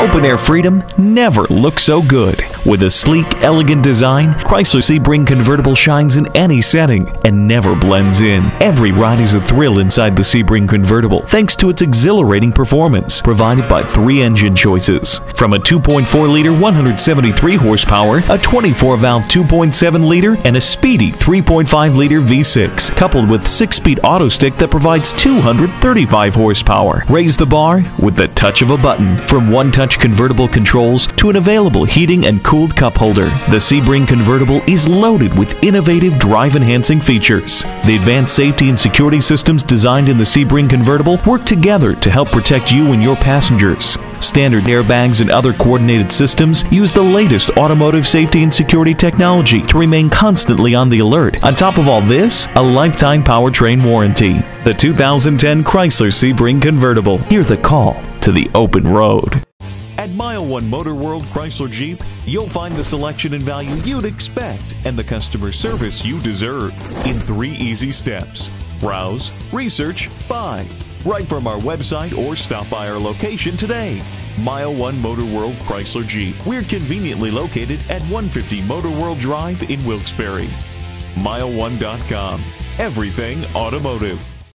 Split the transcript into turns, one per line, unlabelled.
Open-air freedom never looks so good. With a sleek, elegant design, Chrysler Sebring convertible shines in any setting and never blends in. Every ride is a thrill inside the Sebring convertible, thanks to its exhilarating performance, provided by 3 engine choices. From a 2.4-liter 173 horsepower, a 24-valve 2.7-liter, and a speedy 3.5-liter V6, coupled with 6-speed auto stick that provides 235 horsepower. Raise the bar with the touch of a button. From one-touch convertible controls to an available heating and cooled cup holder, the Sebring convertible is loaded with innovative drive-enhancing features. The advanced safety and security systems designed in the Sebring convertible work together to help protect you and your passengers. Standard airbags and other coordinated systems use the latest automotive safety and security technology to remain constantly on the alert. On top of all this, a lifetime powertrain warranty. The 2010 Chrysler Sebring convertible. Hear the call to the open road. At Mile One Motor World Chrysler Jeep, you'll find the selection and value you'd expect and the customer service you deserve in 3 easy steps. Browse, research, buy. Right from our website or stop by our location today. Mile One Motor World Chrysler Jeep. We're conveniently located at 150 Motor World Drive in Wilkes-Barre. Mile1.com. Everything automotive.